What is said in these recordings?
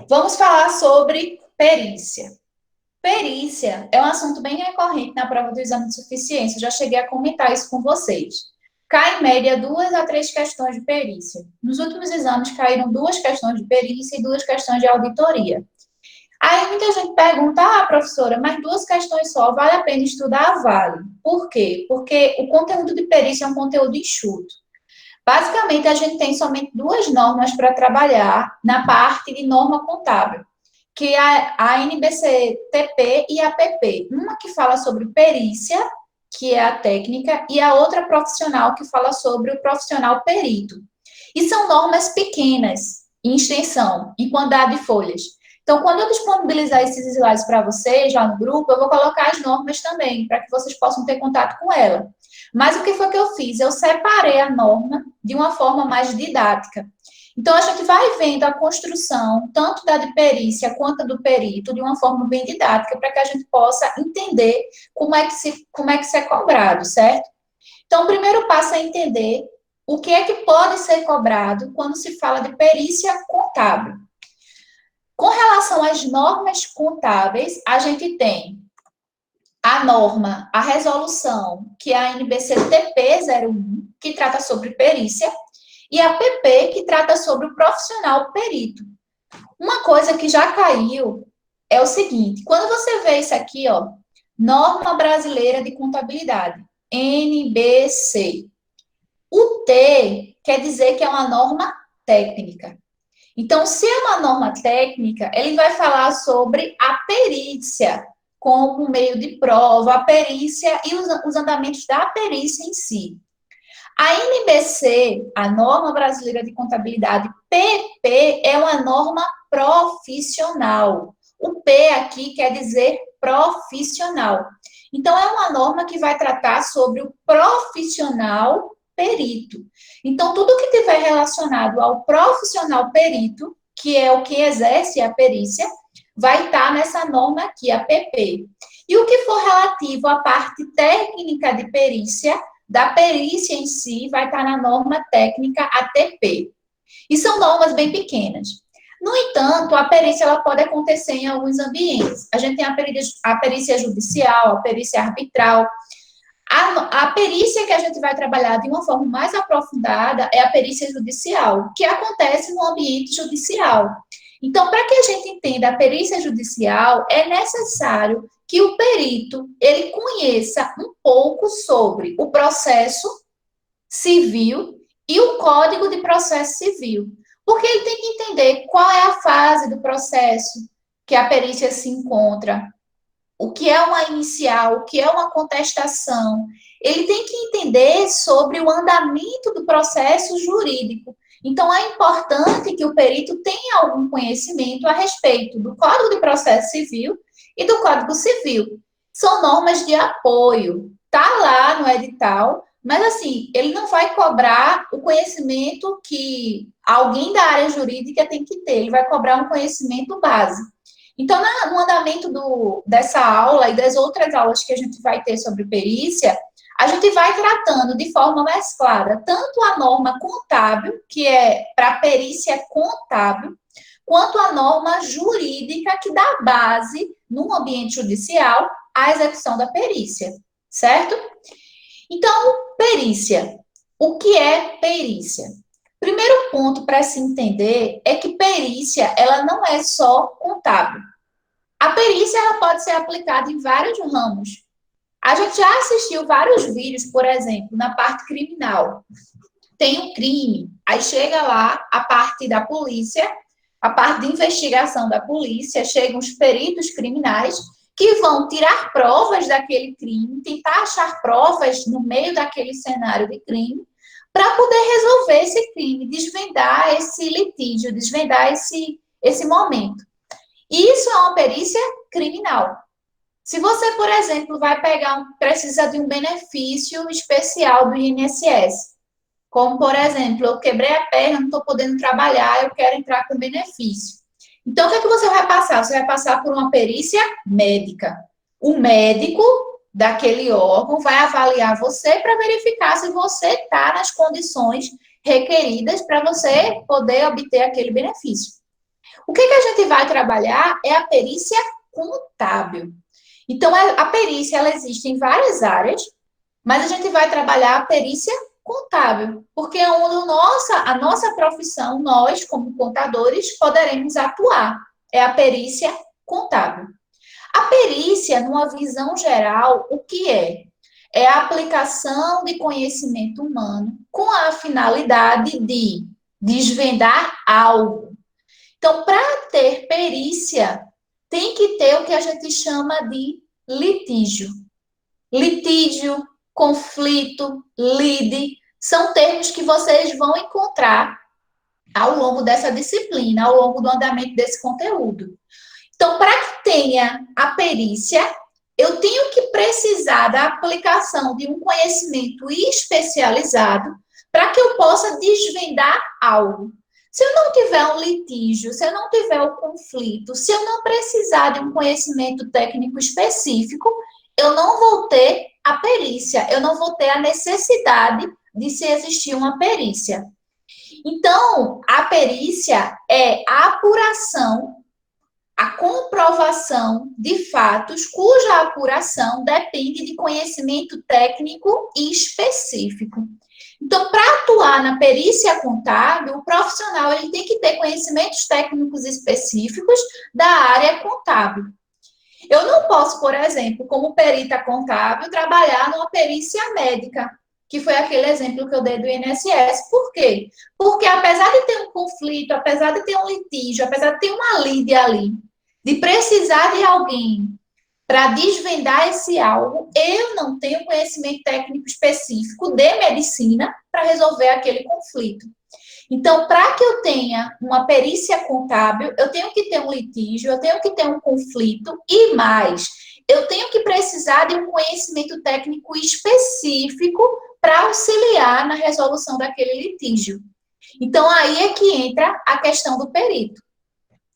Vamos falar sobre perícia. Perícia é um assunto bem recorrente na prova do exame de suficiência. Eu já cheguei a comentar isso com vocês. Cai, em média, 2 a 3 questões de perícia. Nos últimos exames, caíram 2 questões de perícia e 2 questões de auditoria. Aí muita gente pergunta, professora, mas 2 questões só, vale a pena estudar? Vale. Por quê? Porque o conteúdo de perícia é um conteúdo enxuto. Basicamente, a gente tem somente 2 normas para trabalhar na parte de norma contábil, que é a NBC-TP e a PP. Uma que fala sobre perícia, que é a técnica, e a outra profissional, que fala sobre o profissional perito. E são normas pequenas, em extensão, em quantidade de folhas. Então, quando eu disponibilizar esses slides para vocês, lá no grupo, eu vou colocar as normas também, para que vocês possam ter contato com ela. Mas o que foi que eu fiz? Eu separei a norma de uma forma mais didática. Então, a gente vai vendo a construção, tanto da de perícia quanto do perito, de uma forma bem didática, para que a gente possa entender como é que se é cobrado, certo? Então, o primeiro passo é entender o que é que pode ser cobrado quando se fala de perícia contábil. Com relação às normas contábeis, a gente tem a norma, a resolução, que é a NBC-TP 01, que trata sobre perícia, e a PP, que trata sobre o profissional perito. Uma coisa que já caiu é o seguinte: quando você vê isso aqui, ó, Norma Brasileira de Contabilidade, NBC, o T quer dizer que é uma norma técnica. Então, se é uma norma técnica, ele vai falar sobre a perícia como meio de prova, a perícia e os andamentos da perícia em si. A NBC, a Norma Brasileira de Contabilidade, PP, é uma norma profissional. O P aqui quer dizer profissional. Então, é uma norma que vai tratar sobre o profissional perito. Então, tudo que tiver relacionado ao profissional perito, que é o que exerce a perícia, vai estar nessa norma aqui, a PP. E o que for relativo à parte técnica de perícia, da perícia em si, vai estar na norma técnica ATP. E são normas bem pequenas. No entanto, a perícia ela pode acontecer em alguns ambientes. A gente tem a perícia judicial, a perícia arbitral. A perícia que a gente vai trabalhar de uma forma mais aprofundada é a perícia judicial, que acontece no ambiente judicial. Então, para que a gente entenda a perícia judicial, é necessário que o perito ele conheça um pouco sobre o processo civil e o Código de Processo Civil, porque ele tem que entender qual é a fase do processo que a perícia se encontra, o que é uma inicial, o que é uma contestação. Ele tem que entender sobre o andamento do processo jurídico. Então, é importante que o perito tenha algum conhecimento a respeito do Código de Processo Civil e do Código Civil. São normas de apoio. Está lá no edital, mas assim, ele não vai cobrar o conhecimento que alguém da área jurídica tem que ter. Ele vai cobrar um conhecimento base. Então, no andamento dessa aula e das outras aulas que a gente vai ter sobre perícia, a gente vai tratando de forma mesclada tanto a norma contábil, que é para perícia contábil, quanto a norma jurídica, que dá base, no ambiente judicial, à execução da perícia, certo? Então, perícia. O que é perícia? Primeiro ponto para se entender é que perícia, ela não é só contábil. A perícia ela pode ser aplicada em vários ramos. A gente já assistiu vários vídeos, por exemplo, na parte criminal. Tem um crime, aí chega lá a parte da polícia, a parte de investigação da polícia, chegam os peritos criminais que vão tirar provas daquele crime, tentar achar provas no meio daquele cenário de crime, para poder resolver esse crime, desvendar esse litígio, desvendar esse momento. Isso é uma perícia criminal. Se você, por exemplo, precisa de um benefício especial do INSS, como, por exemplo, eu quebrei a perna, não estou podendo trabalhar, eu quero entrar com benefício. Então, o que é que você vai passar? Você vai passar por uma perícia médica. O médico daquele órgão vai avaliar você para verificar se você está nas condições requeridas para você poder obter aquele benefício. O que a gente vai trabalhar é a perícia contábil. Então, a perícia, ela existe em várias áreas, mas a gente vai trabalhar a perícia contábil, porque é onde a nossa profissão, nós, como contadores, poderemos atuar. É a perícia contábil. A perícia, numa visão geral, o que é? É a aplicação de conhecimento humano com a finalidade de desvendar algo. Então, para ter perícia, tem que ter o que a gente chama de litígio. Litígio, conflito, lide, são termos que vocês vão encontrar ao longo dessa disciplina, ao longo do andamento desse conteúdo. Então, para que tenha a perícia, eu tenho que precisar da aplicação de um conhecimento especializado para que eu possa desvendar algo. Se eu não tiver um litígio, se eu não tiver um conflito, se eu não precisar de um conhecimento técnico específico, eu não vou ter a perícia, eu não vou ter a necessidade de se existir uma perícia. Então, a perícia é a apuração, a comprovação de fatos cuja apuração depende de conhecimento técnico e específico. Então, para atuar na perícia contábil, o profissional ele tem que ter conhecimentos técnicos específicos da área contábil. Eu não posso, por exemplo, como perita contábil, trabalhar numa perícia médica, que foi aquele exemplo que eu dei do INSS. Por quê? Porque apesar de ter um conflito, apesar de ter um litígio, apesar de ter uma lide ali, de precisar de alguém para desvendar esse algo, eu não tenho conhecimento técnico específico de medicina para resolver aquele conflito. Então, para que eu tenha uma perícia contábil, eu tenho que ter um litígio, eu tenho que ter um conflito e mais, eu tenho que precisar de um conhecimento técnico específico para auxiliar na resolução daquele litígio. Então, aí é que entra a questão do perito.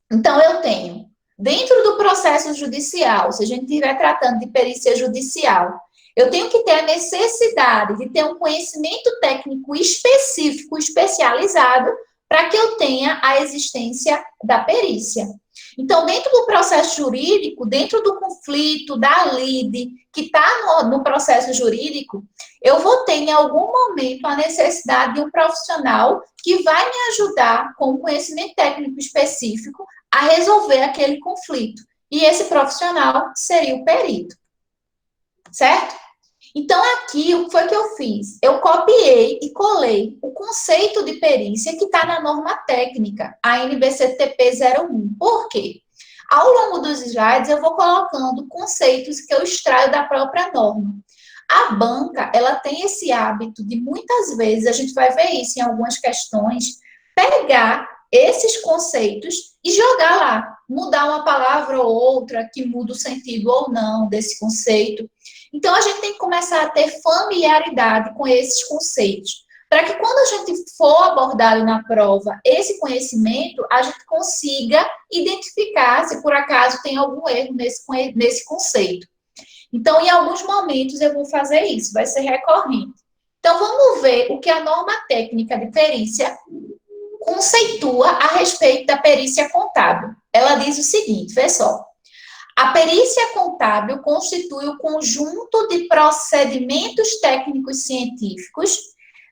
Então, eu tenho, dentro do processo judicial, se a gente estiver tratando de perícia judicial, eu tenho que ter a necessidade de ter um conhecimento técnico específico, especializado, para que eu tenha a existência da perícia. Então, dentro do processo jurídico, dentro do conflito, da lide, que está no processo jurídico, eu vou ter em algum momento a necessidade de um profissional que vai me ajudar com um conhecimento técnico específico a resolver aquele conflito. E esse profissional seria o perito. Certo? Então, aqui, o que foi que eu fiz? Eu copiei e colei o conceito de perícia que está na norma técnica, a NBCTP 01. Por quê? Ao longo dos slides, eu vou colocando conceitos que eu extraio da própria norma. A banca, ela tem esse hábito de, muitas vezes, a gente vai ver isso em algumas questões, pegar esses conceitos e jogar lá, mudar uma palavra ou outra que muda o sentido ou não desse conceito. Então, a gente tem que começar a ter familiaridade com esses conceitos, para que quando a gente for abordado na prova esse conhecimento, a gente consiga identificar se por acaso tem algum erro nesse conceito. Então, em alguns momentos eu vou fazer isso, vai ser recorrente. Então, vamos ver o que a norma técnica de perícia conceitua a respeito da perícia contábil. Ela diz o seguinte, vê só. A perícia contábil constitui o conjunto de procedimentos técnicos científicos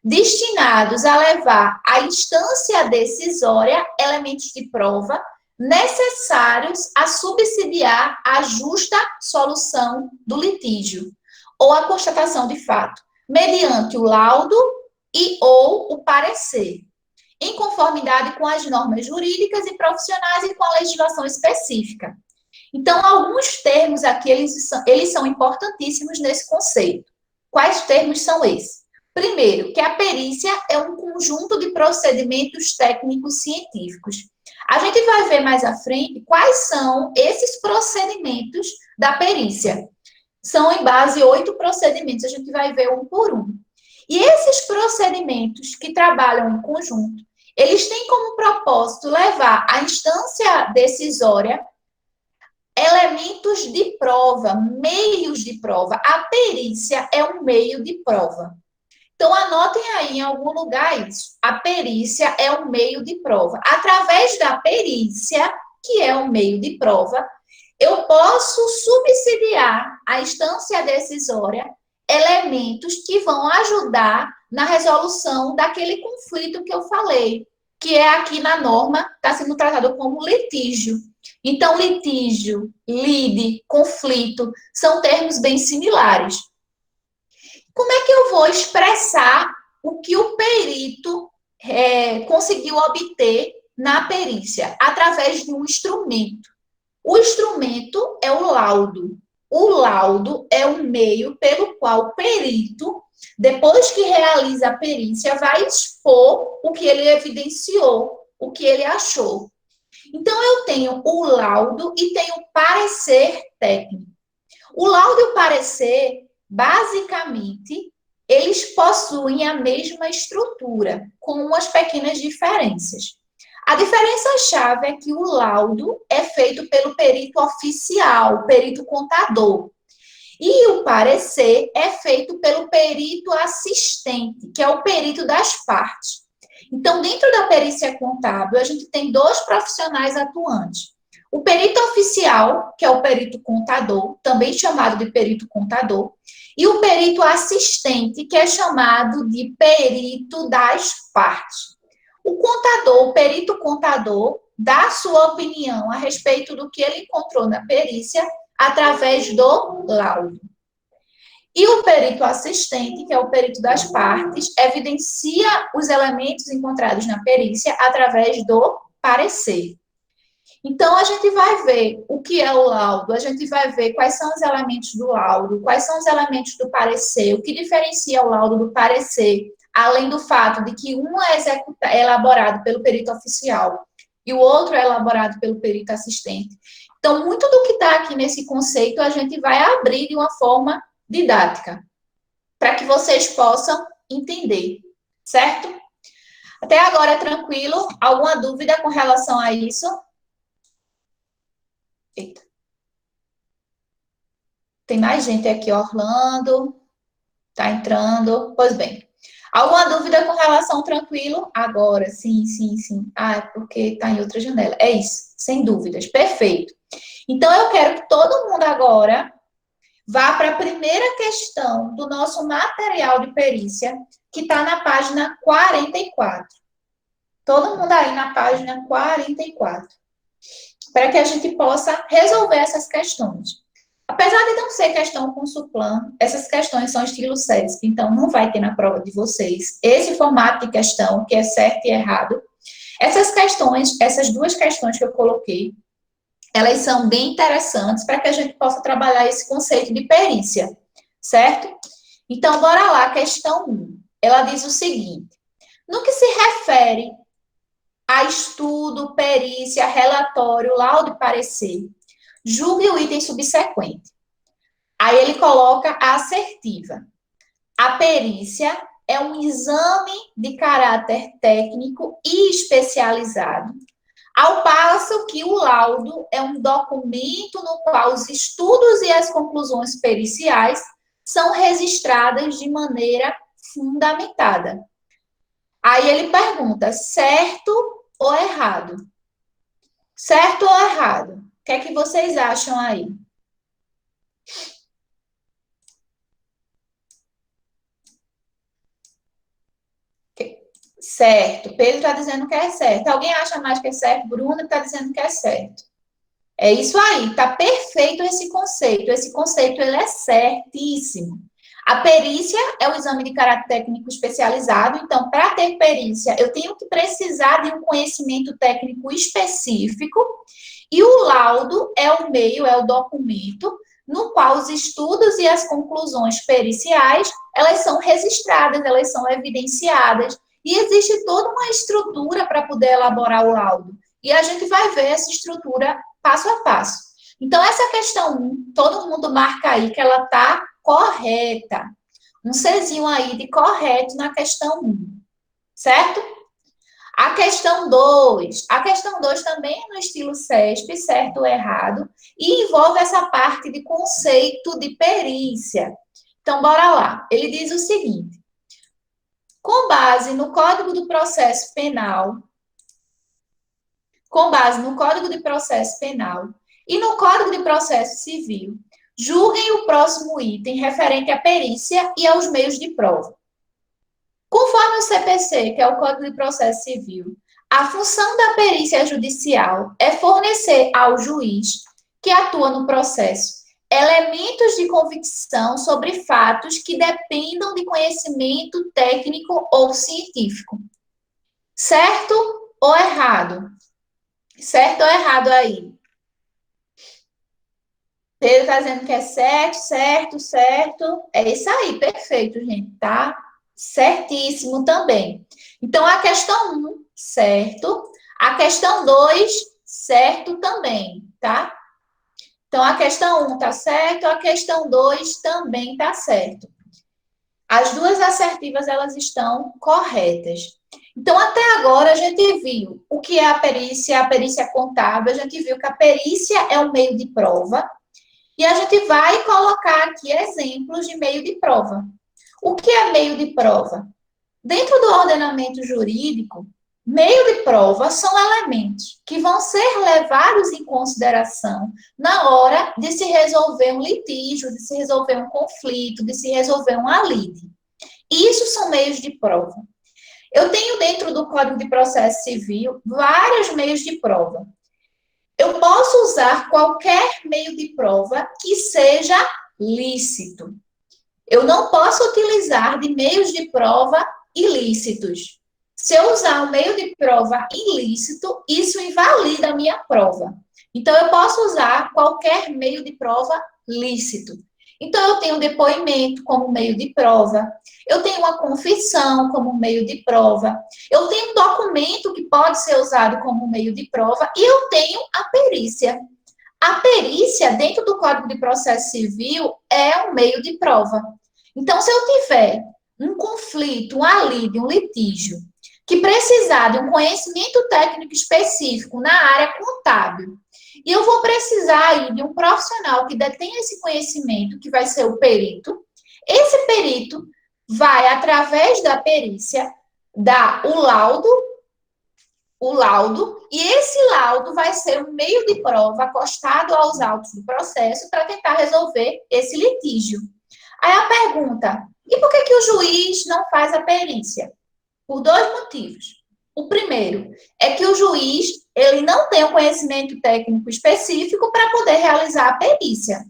destinados a levar à instância decisória elementos de prova necessários a subsidiar a justa solução do litígio ou a constatação de fato, mediante o laudo e ou o parecer, em conformidade com as normas jurídicas e profissionais e com a legislação específica. Então, alguns termos aqui, eles são importantíssimos nesse conceito. Quais termos são esses? Primeiro, que a perícia é um conjunto de procedimentos técnicos científicos. A gente vai ver mais à frente quais são esses procedimentos da perícia. São, em base, 8 procedimentos, a gente vai ver um por um. E esses procedimentos que trabalham em conjunto, eles têm como propósito levar à instância decisória elementos de prova, meios de prova. A perícia é um meio de prova. Então, anotem aí em algum lugar isso. A perícia é um meio de prova. Através da perícia, que é um meio de prova, eu posso subsidiar a instância decisória elementos que vão ajudar na resolução daquele conflito que eu falei, que é aqui na norma, está sendo tratado como litígio. Então, litígio, lide, conflito, são termos bem similares. Como é que eu vou expressar o que o perito conseguiu obter na perícia? Através de um instrumento. O instrumento é o laudo. O laudo é o meio pelo qual o perito, depois que realiza a perícia, vai expor o que ele evidenciou, o que ele achou. Então, eu tenho o laudo e tenho o parecer técnico. O laudo e o parecer, basicamente, eles possuem a mesma estrutura, com umas pequenas diferenças. A diferença-chave é que o laudo é feito pelo perito oficial, perito contador. E o parecer é feito pelo perito assistente, que é o perito das partes. Então, dentro da perícia contábil, a gente tem dois profissionais atuantes. O perito oficial, que é o perito contador, também chamado de perito contador, e o perito assistente, que é chamado de perito das partes. O contador, o perito contador, dá sua opinião a respeito do que ele encontrou na perícia através do laudo. E o perito assistente, que é o perito das partes, evidencia os elementos encontrados na perícia através do parecer. Então, a gente vai ver o que é o laudo, a gente vai ver quais são os elementos do laudo, quais são os elementos do parecer, o que diferencia o laudo do parecer, além do fato de que um é elaborado pelo perito oficial e o outro é elaborado pelo perito assistente. Então, muito do que está aqui nesse conceito, a gente vai abrir de uma forma didática, para que vocês possam entender, certo? Até agora, tranquilo? Alguma dúvida com relação a isso? Eita. Tem mais gente aqui, Orlando. Tá entrando. Pois bem. Alguma dúvida com relação tranquilo? Agora, sim, sim, sim. Ah, é porque tá em outra janela. É isso, sem dúvidas. Perfeito. Então, eu quero que todo mundo agora vá para a primeira questão do nosso material de perícia, que está na página 44. Todo mundo aí na página 44. Para que a gente possa resolver essas questões. Apesar de não ser questão com Suplan, essas questões são estilo SESC, então não vai ter na prova de vocês esse formato de questão, que é certo e errado. Essas questões, essas duas questões que eu coloquei, elas são bem interessantes para que a gente possa trabalhar esse conceito de perícia, certo? Então, bora lá, questão 1. Ela diz o seguinte: no que se refere a estudo, perícia, relatório, laudo e parecer, julgue o item subsequente. Aí ele coloca a assertiva. A perícia é um exame de caráter técnico e especializado, ao passo que o laudo é um documento no qual os estudos e as conclusões periciais são registradas de maneira fundamentada. Aí ele pergunta, certo ou errado? Certo ou errado? O que é que vocês acham aí? Certo. Pedro está dizendo que é certo. Alguém acha mais que é certo? Bruna está dizendo que é certo. É isso aí. Está perfeito esse conceito. Esse conceito ele é certíssimo. A perícia é o exame de caráter técnico especializado. Então, para ter perícia, eu tenho que precisar de um conhecimento técnico específico. E o laudo é o meio, é o documento no qual os estudos e as conclusões periciais, elas são registradas, elas são evidenciadas. E existe toda uma estrutura para poder elaborar o laudo. E a gente vai ver essa estrutura passo a passo. Então, essa questão 1, todo mundo marca aí que ela está correta. Um Czinho aí de correto na questão 1. Certo? A questão 2. A questão 2 também é no estilo CESP, certo ou errado, e envolve essa parte de conceito de perícia. Então, bora lá. Ele diz o seguinte: Com base no Código do Processo Penal, com base no Código de Processo Penal e no Código de Processo Civil, julguem o próximo item referente à perícia e aos meios de prova. Conforme o CPC, que é o Código de Processo Civil, a função da perícia judicial é fornecer ao juiz que atua no processo elementos de convicção sobre fatos que dependam de conhecimento técnico ou científico. Certo ou errado? Certo ou errado aí? Pedro está dizendo que é certo, certo, certo. É isso aí, perfeito, gente, tá? Certíssimo também. Então, a questão 1, certo. A questão 2, certo também, tá? Então, a questão 1 está certo, a questão 2 também está certo. As duas assertivas, elas estão corretas. Então, até agora, a gente viu o que é a perícia contábil, a gente viu que a perícia é um meio de prova, e a gente vai colocar aqui exemplos de meio de prova. O que é meio de prova? Dentro do ordenamento jurídico, meio de prova são elementos que vão ser levados em consideração na hora de se resolver um litígio, de se resolver um conflito, de se resolver uma lide. Isso são meios de prova. Eu tenho dentro do Código de Processo Civil vários meios de prova. Eu posso usar qualquer meio de prova que seja lícito. Eu não posso utilizar de meios de prova ilícitos. Se eu usar um meio de prova ilícito, isso invalida a minha prova. Então, eu posso usar qualquer meio de prova lícito. Então, eu tenho depoimento como meio de prova, eu tenho uma confissão como meio de prova, eu tenho um documento que pode ser usado como meio de prova e eu tenho a perícia. A perícia, dentro do Código de Processo Civil, é um meio de prova. Então, se eu tiver um conflito, uma lide, um litígio, que precisar de um conhecimento técnico específico na área contábil, e eu vou precisar aí de um profissional que detém esse conhecimento, que vai ser o perito, esse perito vai, através da perícia, dar o laudo, e esse laudo vai ser um meio de prova acostado aos autos do processo para tentar resolver esse litígio. Aí a pergunta, e por que o juiz não faz a perícia? Por dois motivos. O primeiro é que o juiz, ele não tem o conhecimento técnico específico para poder realizar a perícia.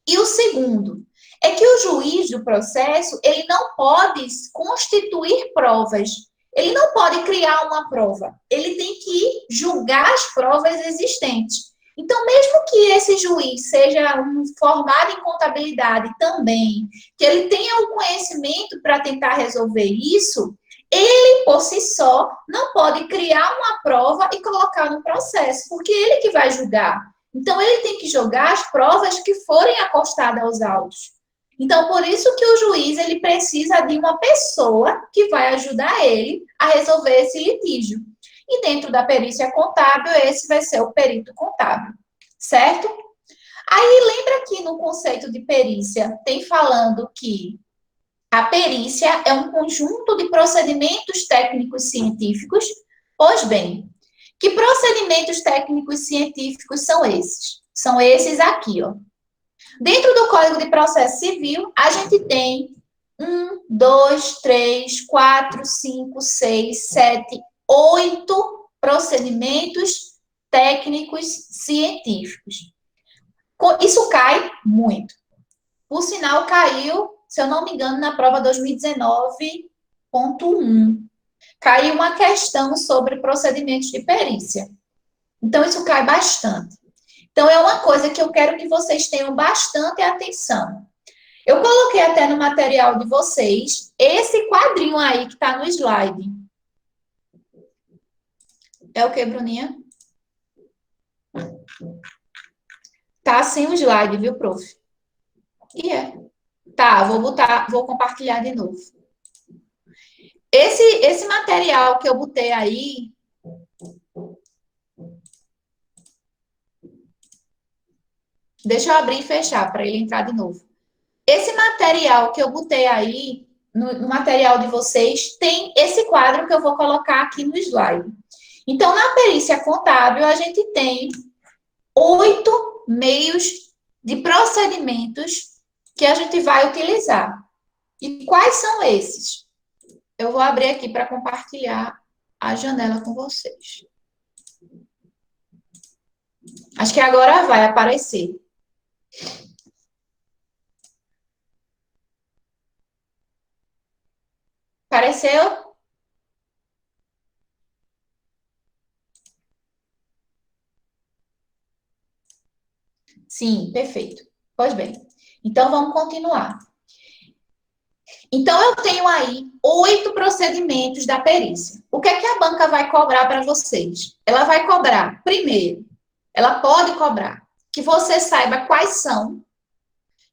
E o segundo é que o juiz do processo, ele não pode constituir provas. Ele não pode criar uma prova. Ele tem que julgar as provas existentes. Então, mesmo que esse juiz seja um formado em contabilidade também, que ele tenha o conhecimento para tentar resolver isso, ele, por si só, não pode criar uma prova e colocar no processo, porque ele que vai julgar. Então, ele tem que julgar as provas que forem acostadas aos autos. Então, por isso que o juiz, ele precisa de uma pessoa que vai ajudar ele a resolver esse litígio. E dentro da perícia contábil, esse vai ser o perito contábil, certo? Aí, lembra que no conceito de perícia tem falando que a perícia é um conjunto de procedimentos técnicos científicos? Pois bem, que procedimentos técnicos científicos são esses? São esses aqui, ó. Dentro do Código de Processo Civil, a gente tem 8 procedimentos técnicos científicos. Isso cai muito. Por sinal, caiu, se eu não me engano, na prova 2019.1. Caiu uma questão sobre procedimentos de perícia. Então, isso cai bastante. Então, é uma coisa que eu quero que vocês tenham bastante atenção. Eu coloquei até no material de vocês esse quadrinho aí que está no slide. É o que, Bruninha? Tá sem o slide, viu, prof? E é. Tá, vou compartilhar de novo. Esse material que eu botei aí, deixa eu abrir e fechar para ele entrar de novo. Esse material que eu botei aí no material de vocês, tem esse quadro que eu vou colocar aqui no slide. Então, na perícia contábil, a gente tem 8 meios de procedimentos que a gente vai utilizar. E quais são esses? Eu vou abrir aqui para compartilhar a janela com vocês. Acho que agora vai aparecer. Apareceu? Sim, perfeito. Pois bem. Então, vamos continuar. Então, eu tenho aí 8 procedimentos da perícia. O que é que a banca vai cobrar para vocês? Ela vai cobrar, primeiro, ela pode cobrar que você saiba quais são.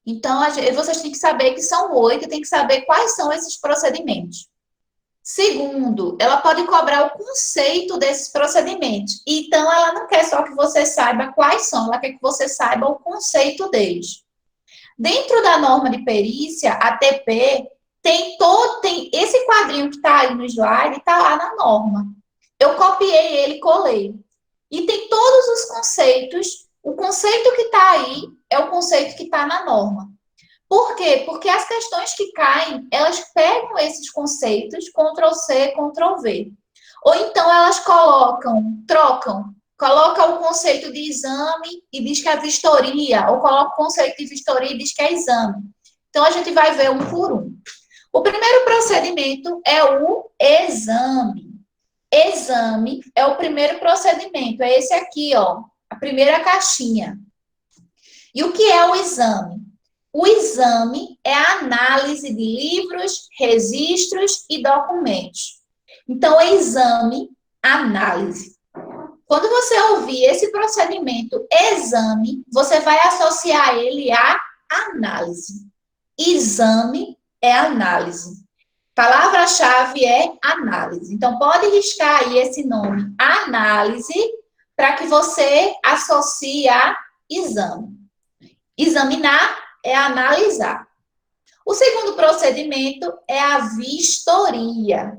Então, vocês têm que saber que são 8, tem que saber quais são esses procedimentos. Segundo, ela pode cobrar o conceito desses procedimentos. Então, ela não quer só que você saiba quais são, ela quer que você saiba o conceito deles. Dentro da norma de perícia, a TP, tem esse quadrinho que está aí no slide, está lá na norma. Eu copiei ele e colei. E tem todos os conceitos. O conceito que está aí é o conceito que está na norma. Por quê? Porque as questões que caem, elas pegam esses conceitos, Ctrl+C, Ctrl+V. Ou então elas trocam, coloca o conceito de exame e diz que é vistoria, ou coloca o conceito de vistoria e diz que é exame. Então, a gente vai ver um por um. O primeiro procedimento é o exame. Exame é o primeiro procedimento, é esse aqui, ó, a primeira caixinha. E o que é o exame? O exame é a análise de livros, registros e documentos. Então, exame, análise. Quando você ouvir esse procedimento, exame, você vai associar ele à análise. Exame é análise. Palavra-chave é análise. Então, pode riscar aí esse nome, análise, para que você associe a exame. Examinar é analisar. O segundo procedimento é a vistoria.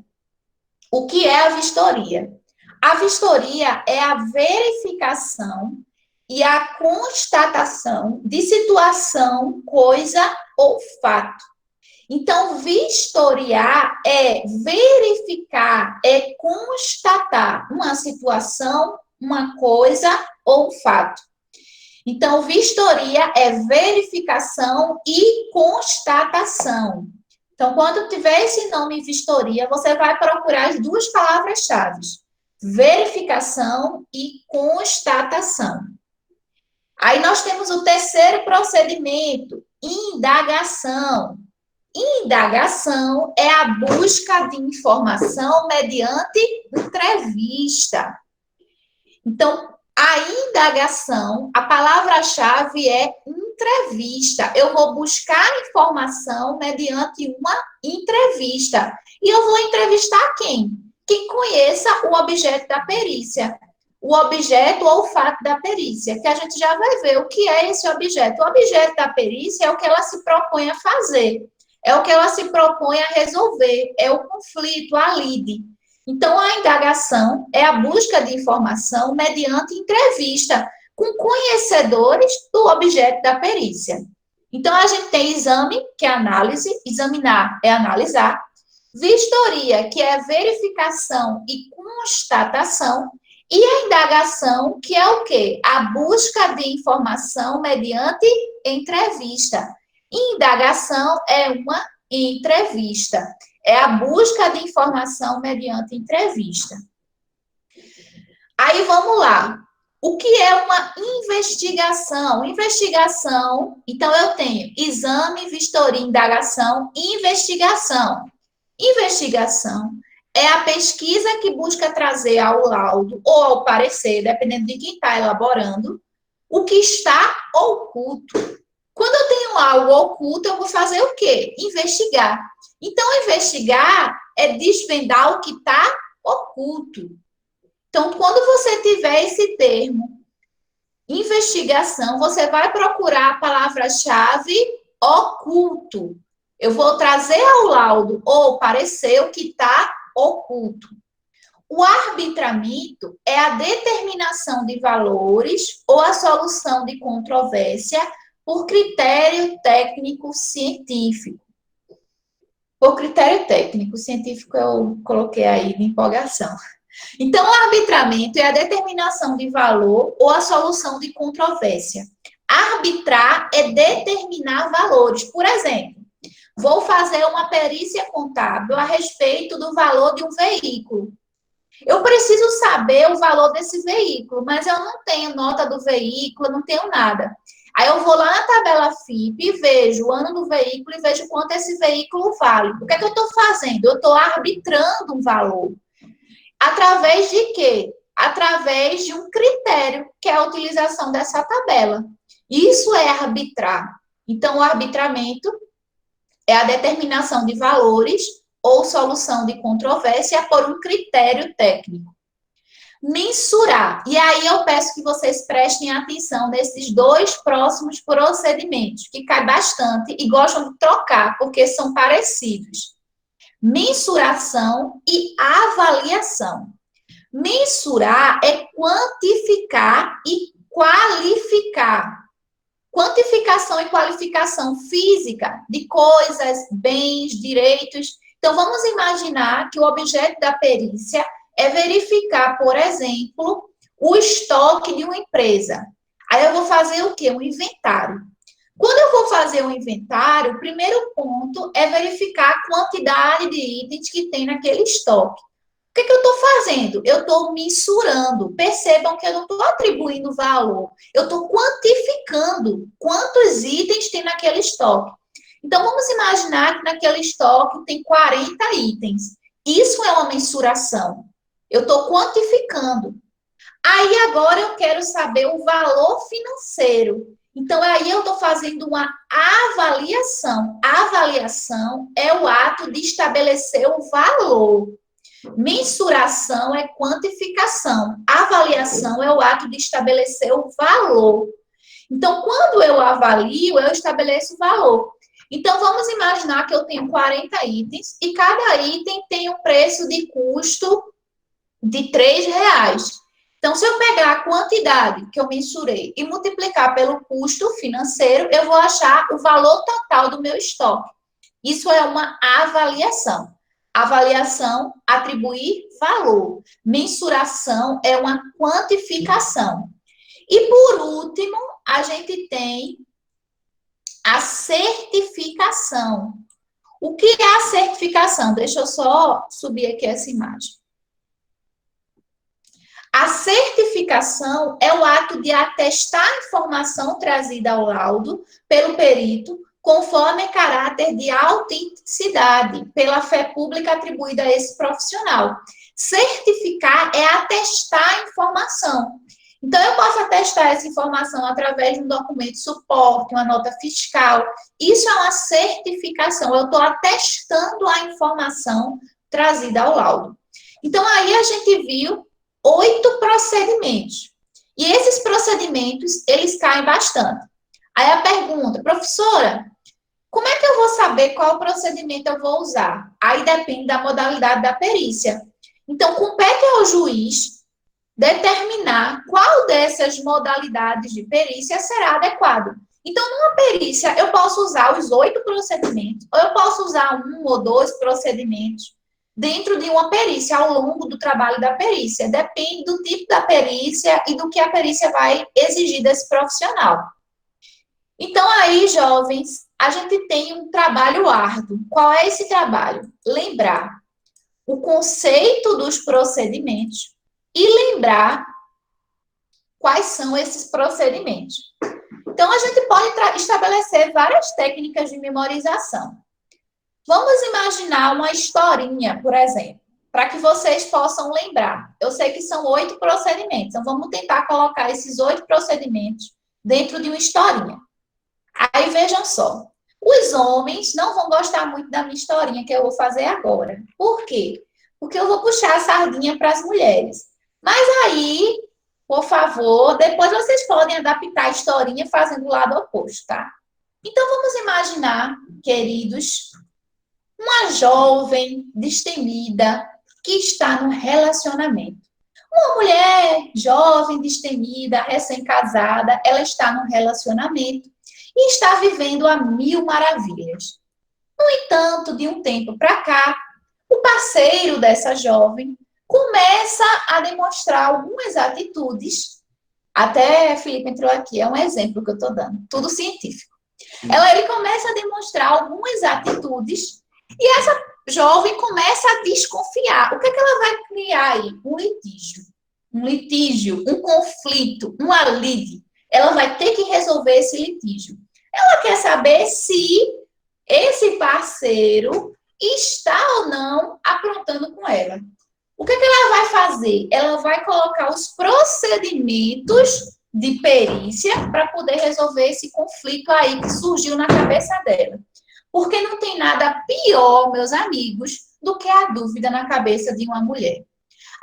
O que é a vistoria? A vistoria é a verificação e a constatação de situação, coisa ou fato. Então, vistoriar é verificar, é constatar uma situação, uma coisa ou fato. Então, vistoria é verificação e constatação. Então, quando tiver esse nome vistoria, você vai procurar as duas palavras-chave: verificação e constatação. Aí nós temos o terceiro procedimento, indagação. Indagação é a busca de informação mediante entrevista. Então, a indagação, a palavra-chave é entrevista. Eu vou buscar informação mediante uma entrevista. E eu vou entrevistar quem? Quem conheça o objeto da perícia. O objeto ou o fato da perícia, que a gente já vai ver o que é esse objeto. O objeto da perícia é o que ela se propõe a fazer, é o que ela se propõe a resolver, é o conflito, a lide. Então, a indagação é a busca de informação mediante entrevista com conhecedores do objeto da perícia. Então, a gente tem exame, que é análise, examinar é analisar, vistoria, que é verificação e constatação, e a indagação, que é o quê? A busca de informação mediante entrevista. Indagação é uma entrevista. É a busca de informação mediante entrevista. Aí vamos lá. O que é uma investigação? Investigação, então eu tenho exame, vistoria, indagação, investigação. Investigação é a pesquisa que busca trazer ao laudo ou ao parecer, dependendo de quem está elaborando, o que está oculto. Quando eu tenho algo oculto, eu vou fazer o quê? Investigar. Então, investigar é desvendar o que está oculto. Então, quando você tiver esse termo, investigação, você vai procurar a palavra-chave oculto. Eu vou trazer ao laudo ou parecer o que está oculto. O arbitramento é a determinação de valores ou a solução de controvérsia por critério técnico científico. Por critério técnico científico, eu coloquei aí de empolgação. Então, o arbitramento é a determinação de valor ou a solução de controvérsia. Arbitrar é determinar valores. Por exemplo, vou fazer uma perícia contábil a respeito do valor de um veículo. Eu preciso saber o valor desse veículo, mas eu não tenho nota do veículo, eu não tenho nada. Aí eu vou lá na tabela FIP e vejo o ano do veículo e vejo quanto esse veículo vale. O que é que eu estou fazendo? Eu estou arbitrando um valor. Através de quê? Através de um critério, que é a utilização dessa tabela. Isso é arbitrar. Então, o arbitramento é a determinação de valores ou solução de controvérsia por um critério técnico. Mensurar. E aí eu peço que vocês prestem atenção nesses dois próximos procedimentos, que cai bastante e gostam de trocar, porque são parecidos. Mensuração e avaliação. Mensurar é quantificar e qualificar. Quantificação e qualificação física de coisas, bens, direitos. Então, vamos imaginar que o objeto da perícia é verificar, por exemplo, o estoque de uma empresa. Aí eu vou fazer o quê? Um inventário. Quando eu vou fazer um inventário, o primeiro ponto é verificar a quantidade de itens que tem naquele estoque. O que eu estou fazendo? Eu estou mensurando. Percebam que eu não estou atribuindo valor. Eu estou quantificando quantos itens tem naquele estoque. Então, vamos imaginar que naquele estoque tem 40 itens. Isso é uma mensuração. Eu estou quantificando. Aí, agora, eu quero saber o valor financeiro. Então, aí eu estou fazendo uma avaliação. A avaliação é o ato de estabelecer o valor. Mensuração é quantificação. Avaliação é o ato de estabelecer o valor. Então, quando eu avalio, eu estabeleço o valor. Então, vamos imaginar que eu tenho 40 itens e cada item tem um preço de custo de R$ 3. Então, se eu pegar a quantidade que eu mensurei e multiplicar pelo custo financeiro, eu vou achar o valor total do meu estoque. Isso é uma avaliação. Avaliação, atribuir valor. Mensuração é uma quantificação. E, por último, a gente tem a certificação. O que é a certificação? Deixa eu só subir aqui essa imagem. A certificação é o ato de atestar a informação trazida ao laudo pelo perito, conforme caráter de autenticidade, pela fé pública atribuída a esse profissional. Certificar é atestar a informação. Então, eu posso atestar essa informação através de um documento de suporte, uma nota fiscal. Isso é uma certificação. Eu estou atestando a informação trazida ao laudo. Então, aí a gente viu 8 procedimentos. E esses procedimentos, eles caem bastante. Aí a pergunta, professora, como é que eu vou saber qual procedimento eu vou usar? Aí depende da modalidade da perícia. Então, compete ao juiz determinar qual dessas modalidades de perícia será adequado. Então, numa perícia, eu posso usar os 8 procedimentos, ou eu posso usar 1 ou 2 procedimentos dentro de uma perícia, ao longo do trabalho da perícia. Depende do tipo da perícia e do que a perícia vai exigir desse profissional. Então, aí, jovens, a gente tem um trabalho árduo. Qual é esse trabalho? Lembrar o conceito dos procedimentos e lembrar quais são esses procedimentos. Então, a gente pode estabelecer várias técnicas de memorização. Vamos imaginar uma historinha, por exemplo, para que vocês possam lembrar. Eu sei que são 8 procedimentos, então vamos tentar colocar esses 8 procedimentos dentro de uma historinha. Aí vejam só, os homens não vão gostar muito da minha historinha que eu vou fazer agora. Por quê? Porque eu vou puxar a sardinha para as mulheres. Mas aí, por favor, depois vocês podem adaptar a historinha fazendo o lado oposto, tá? Então, vamos imaginar, queridos, uma jovem destemida que está no relacionamento. Uma mulher jovem, destemida, recém-casada, ela está no relacionamento e está vivendo a mil maravilhas. No entanto, de um tempo para cá, o parceiro dessa jovem começa a demonstrar algumas atitudes. Até Felipe entrou aqui, é um exemplo que eu estou dando, tudo científico. Ele começa a demonstrar algumas atitudes e essa jovem começa a desconfiar. O que é que ela vai criar aí? Um litígio, um conflito, uma lide. Ela vai ter que resolver esse litígio. Ela quer saber se esse parceiro está ou não aprontando com ela. O que é que ela vai fazer? Ela vai colocar os procedimentos de perícia para poder resolver esse conflito aí que surgiu na cabeça dela. Porque não tem nada pior, meus amigos, do que a dúvida na cabeça de uma mulher.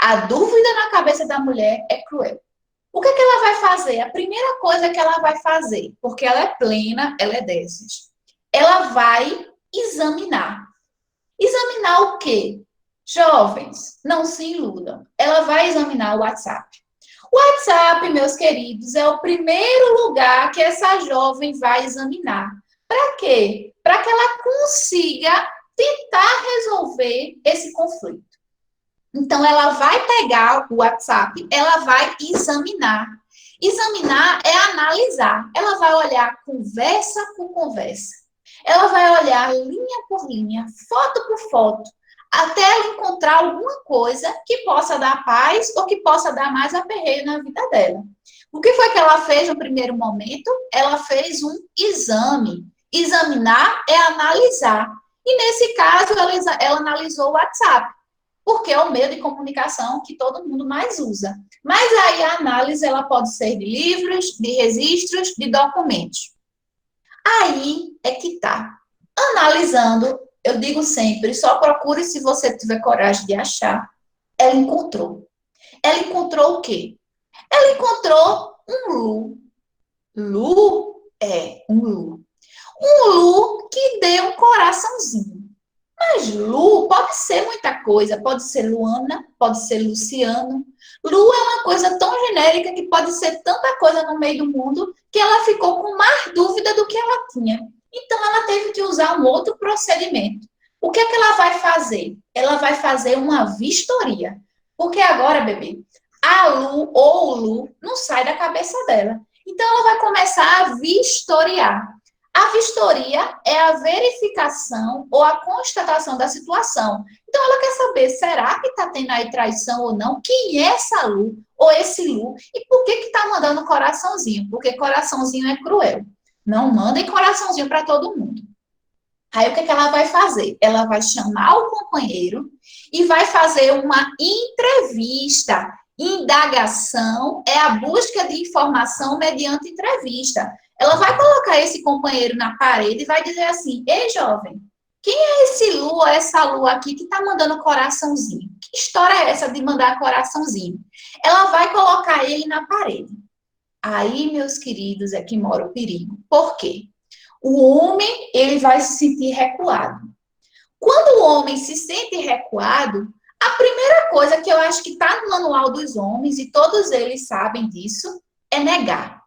A dúvida na cabeça da mulher é cruel. O que é que ela vai fazer? A primeira coisa que ela vai fazer, porque ela é plena, ela é dessas. Ela vai examinar. Examinar o quê? Jovens, não se iludam. Ela vai examinar o WhatsApp. O WhatsApp, meus queridos, é o primeiro lugar que essa jovem vai examinar. Para quê? Para que ela consiga tentar resolver esse conflito. Então, ela vai pegar o WhatsApp, ela vai examinar. Examinar é analisar. Ela vai olhar conversa por conversa. Ela vai olhar linha por linha, foto por foto, até ela encontrar alguma coisa que possa dar paz ou que possa dar mais aperreio na vida dela. O que foi que ela fez no primeiro momento? Ela fez um exame. Examinar é analisar. E nesse caso, ela analisou o WhatsApp, porque é o meio de comunicação que todo mundo mais usa. Mas aí a análise ela pode ser de livros, de registros, de documentos. Aí é que tá. Analisando, eu digo sempre, só procure se você tiver coragem de achar. Ela encontrou. Ela encontrou o quê? Ela encontrou um Lu. Lu é um Lu. Um Lu que deu um coraçãozinho. Mas Lu pode ser muita coisa. Pode ser Luana, pode ser Luciano. Lu é uma coisa tão genérica que pode ser tanta coisa no meio do mundo que ela ficou com mais dúvida do que ela tinha. Então, ela teve que usar um outro procedimento. O que é que ela vai fazer? Ela vai fazer uma vistoria. Porque agora, bebê, a Lu ou o Lu não sai da cabeça dela. Então, ela vai começar a vistoriar. A vistoria é a verificação ou a constatação da situação. Então, ela quer saber, será que está tendo aí traição ou não? Quem é essa Lu ou esse Lu? E por que está mandando coraçãozinho? Porque coraçãozinho é cruel. Não mandem coraçãozinho para todo mundo. Aí, o que ela vai fazer? Ela vai chamar o companheiro e vai fazer uma entrevista. Indagação é a busca de informação mediante entrevista. Ela vai colocar esse companheiro na parede e vai dizer assim: ei, jovem, quem é esse Lu ou essa Lu aqui que está mandando coraçãozinho? Que história é essa de mandar coraçãozinho? Ela vai colocar ele na parede. Aí, meus queridos, é que mora o perigo. Por quê? O homem, ele vai se sentir recuado. Quando o homem se sente recuado, a primeira coisa que eu acho que está no manual dos homens, e todos eles sabem disso, é negar.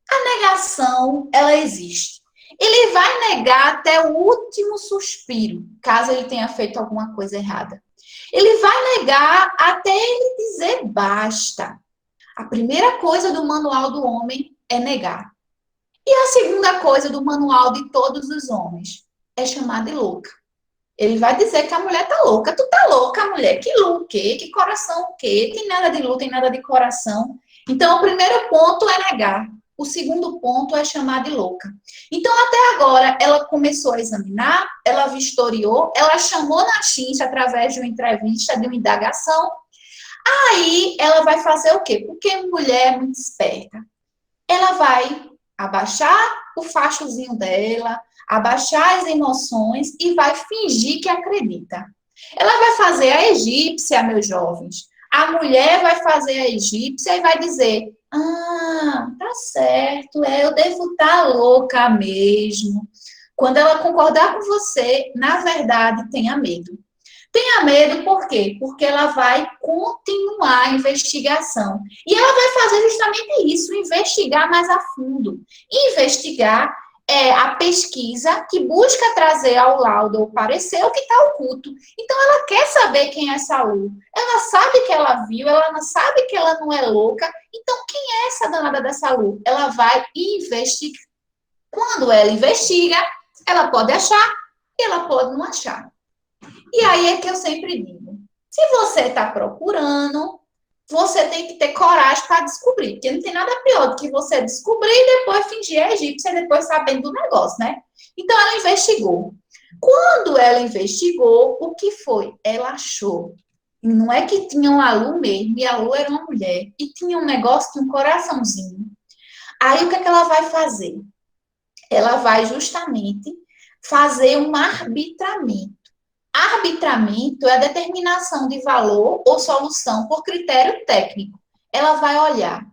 A negação, ela existe. Ele vai negar até o último suspiro, caso ele tenha feito alguma coisa errada. Ele vai negar até ele dizer basta. A primeira coisa do manual do homem é negar. E a segunda coisa do manual de todos os homens é chamar de louca. Ele vai dizer que a mulher tá louca. Tu tá louca, mulher? Que Lu o quê? Que coração o quê? Tem nada de Lu, tem nada de coração. Então, o primeiro ponto é negar. O segundo ponto é chamar de louca. Então, até agora, ela começou a examinar, ela vistoriou, ela chamou na chincha através de uma entrevista, de uma indagação. Aí, ela vai fazer o quê? Porque mulher é muito esperta. Ela vai abaixar o fachozinho dela, abaixar as emoções e vai fingir que acredita. Ela vai fazer a egípcia, meus jovens. A mulher vai fazer a egípcia e vai dizer: Ah, tá certo, eu devo estar louca mesmo. Quando ela concordar com você, na verdade, tenha medo. Tenha medo por quê? Porque ela vai continuar a investigação. E ela vai fazer justamente isso, investigar mais a fundo. Investigar é a pesquisa que busca trazer ao laudo ou parecer o que está oculto. Então, ela quer saber quem é Saul. Ela sabe que ela viu, ela não sabe que ela não é louca. Então, quem é essa danada da Saul? Ela vai investigar. Quando ela investiga, ela pode achar e ela pode não achar. E aí é que eu sempre digo: se você está procurando, você tem que ter coragem para descobrir, porque não tem nada pior do que você descobrir e depois fingir egípcia, egípcia, depois sabendo do negócio, né? Então ela investigou. Quando ela investigou, o que foi? Ela achou. Não é que tinha uma Lu mesmo, e a Lu era uma mulher, e tinha um negócio, tinha um coraçãozinho. Aí o que é que ela vai fazer? Ela vai justamente fazer um arbitramento. Arbitramento é a determinação de valor ou solução por critério técnico. Ela vai olhar,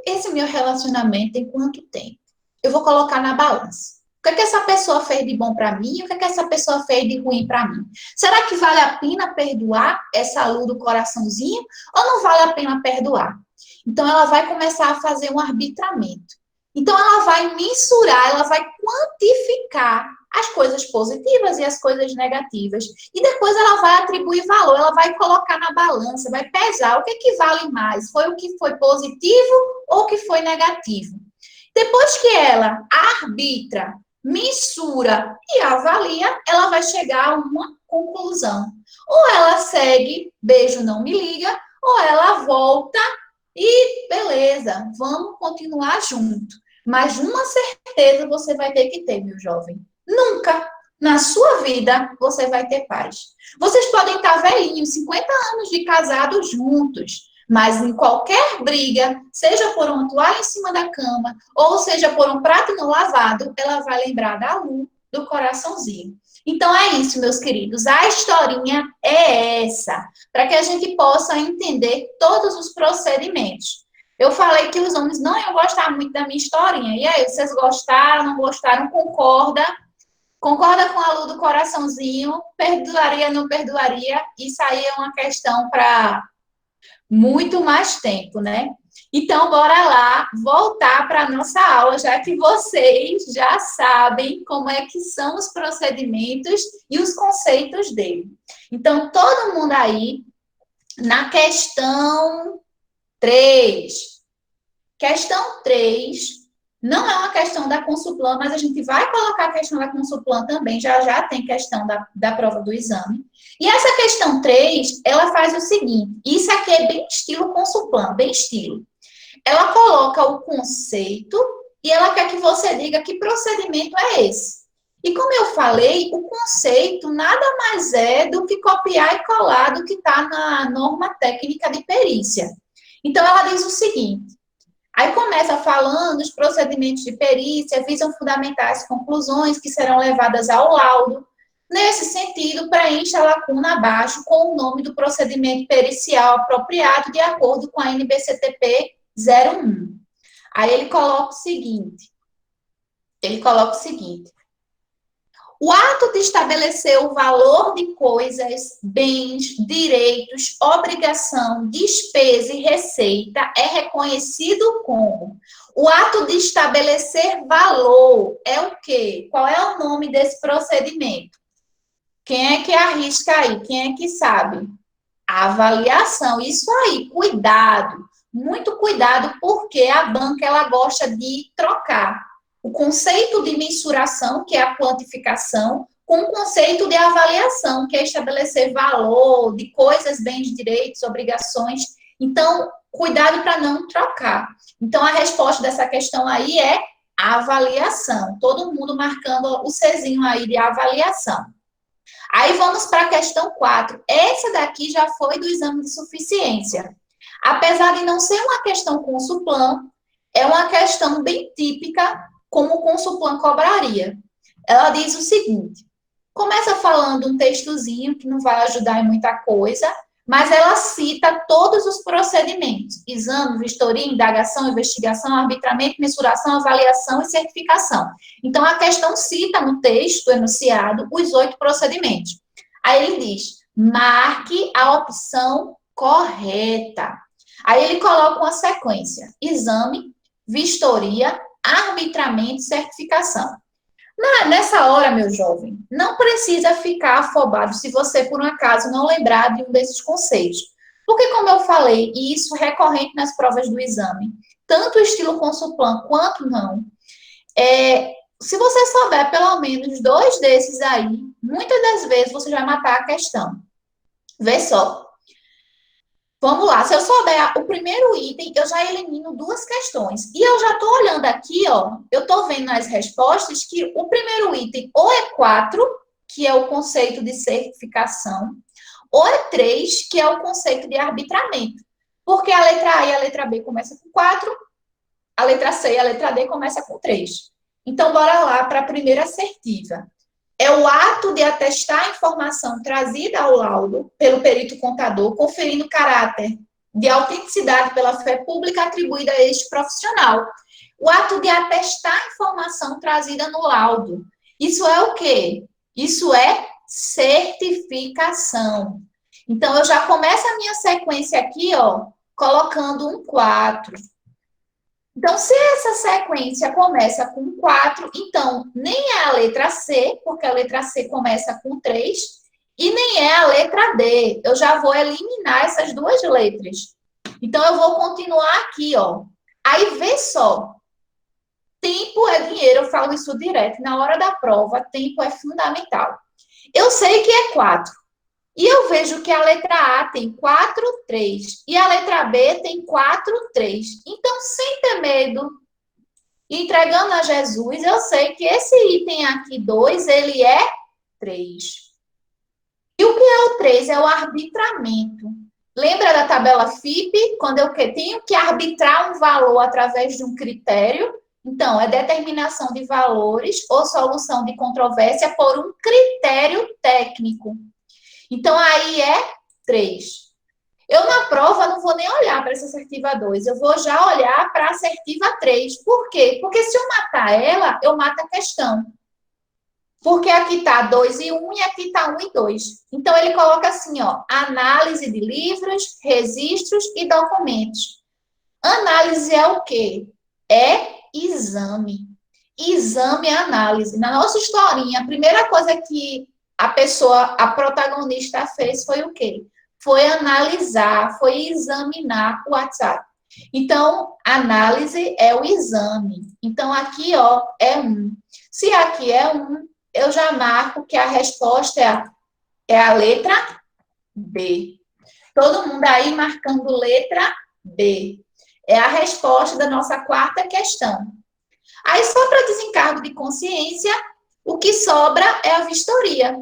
esse meu relacionamento tem quanto tempo? Eu vou colocar na balança. O que é que essa pessoa fez de bom para mim? E o que é que essa pessoa fez de ruim para mim? Será que vale a pena perdoar essa Lu do coraçãozinho ou não vale a pena perdoar? Então, ela vai começar a fazer um arbitramento. Então, ela vai mensurar, ela vai quantificar as coisas positivas e as coisas negativas. E depois ela vai atribuir valor, ela vai colocar na balança, vai pesar o que é que vale mais. Foi o que foi positivo ou o que foi negativo? Depois que ela arbitra, mensura e avalia, ela vai chegar a uma conclusão. Ou ela segue, beijo, não me liga, ou ela volta e beleza, vamos continuar junto. Mas uma certeza você vai ter que ter, meu jovem. Nunca na sua vida você vai ter paz. Vocês podem estar velhinhos, 50 anos de casado juntos, mas em qualquer briga, seja por uma toalha em cima da cama, ou seja por um prato não lavado, ela vai lembrar da Lu, do coraçãozinho. Então é isso, meus queridos. A historinha é essa, para que a gente possa entender todos os procedimentos. Eu falei que os homens não iam gostar muito da minha historinha. E aí, vocês gostaram, não gostaram? Concorda? Concorda com a Lu do coraçãozinho? Perdoaria, não perdoaria? Isso aí é uma questão para muito mais tempo, né? Então, bora lá voltar para a nossa aula, já que vocês já sabem como é que são os procedimentos e os conceitos dele. Então, todo mundo aí, na questão 3. Questão 3 não é uma questão da Consulplan, mas a gente vai colocar a questão da Consulplan também, já já tem questão da prova do exame. E essa questão 3 ela faz o seguinte, isso aqui é bem estilo Consulplan, bem estilo. Ela coloca o conceito e ela quer que você diga que procedimento é esse. E como eu falei, o conceito nada mais é do que copiar e colar do que está na norma técnica de perícia. Então, ela diz o seguinte, aí começa falando, os procedimentos de perícia visam fundamentar as conclusões que serão levadas ao laudo. Nesse sentido, preencha a lacuna abaixo com o nome do procedimento pericial apropriado de acordo com a NBCTP 01. Aí ele coloca o seguinte, o ato de estabelecer o valor de coisas, bens, direitos, obrigação, despesa e receita é reconhecido como. O ato de estabelecer valor é o quê? Qual é o nome desse procedimento? Quem é que arrisca aí? Quem é que sabe? A avaliação. Isso aí, cuidado. Muito cuidado, porque a banca ela gosta de trocar o conceito de mensuração, que é a quantificação, com o conceito de avaliação, que é estabelecer valor de coisas, bens, direitos, obrigações. Então, cuidado para não trocar. Então, a resposta dessa questão aí é avaliação. Todo mundo marcando o Czinho aí de avaliação. Aí vamos para a questão 4. Essa daqui já foi do exame de suficiência. Apesar de não ser uma questão Consulplan, é uma questão bem típica como o Consulplan cobraria. Ela diz o seguinte, começa falando um textozinho que não vai ajudar em muita coisa, Mas ela cita todos os procedimentos: exame, vistoria, indagação, investigação, arbitramento, mensuração, avaliação e certificação. Então, a questão cita no texto enunciado os 8 procedimentos. Aí ele diz: marque a opção correta. Aí ele coloca uma sequência: exame, vistoria, arbitramento e certificação. Nessa hora, meu jovem, não precisa ficar afobado se você, por um acaso, não lembrar de um desses conceitos. Porque, como eu falei, e isso é recorrente nas provas do exame, tanto o estilo Consulplan quanto não, se você souber pelo menos 2 desses aí, muitas das vezes você vai matar a questão. Vê só. Vamos lá, se eu souber o primeiro item, eu já elimino 2 questões. E eu já estou olhando aqui, ó, eu estou vendo nas respostas que o primeiro item ou é 4, que é o conceito de certificação, ou é 3, que é o conceito de arbitramento. Porque a letra A e a letra B começam com 4, a letra C e a letra D começam com 3. Então, bora lá para a primeira assertiva. É o ato de atestar a informação trazida ao laudo pelo perito contador, conferindo caráter de autenticidade pela fé pública atribuída a este profissional. O ato de atestar a informação trazida no laudo. Isso é o quê? Isso é certificação. Então, eu já começo a minha sequência aqui, ó, colocando um 4. Então, se essa sequência começa com 4, então nem é a letra C, porque a letra C começa com 3, e nem é a letra D. Eu já vou eliminar essas 2 letras. Então, eu vou continuar aqui, ó. Aí, vê só. Tempo é dinheiro, eu falo isso direto. Na hora da prova, tempo é fundamental. Eu sei que é 4. E eu vejo que a letra A tem 4, 3. E a letra B tem 4, 3. Então, sem ter medo, entregando a Jesus, eu sei que esse item aqui, 2, ele é 3. E o que é o 3? É o arbitramento. Lembra da tabela FIP? Quando eu tenho que arbitrar um valor através de um critério? Então, é determinação de valores ou solução de controvérsia por um critério técnico. Então, aí é 3. Eu, na prova, não vou nem olhar para essa assertiva 2, eu vou já olhar para a assertiva 3. Por quê? Porque se eu matar ela, eu mato a questão. Porque aqui está 2 e 1 e aqui está 1 e 2. Então, ele coloca assim, ó, análise de livros, registros e documentos. Análise é o quê? É exame. Exame é análise. Na nossa historinha, a primeira coisa que a protagonista fez foi o quê? Foi analisar, foi examinar o WhatsApp. Então, análise é o exame. Então, aqui, ó, é 1. Se aqui é 1, eu já marco que a resposta é a letra B. Todo mundo aí marcando letra B. É a resposta da nossa quarta questão. Aí, só para desencargo de consciência, o que sobra é a vistoria.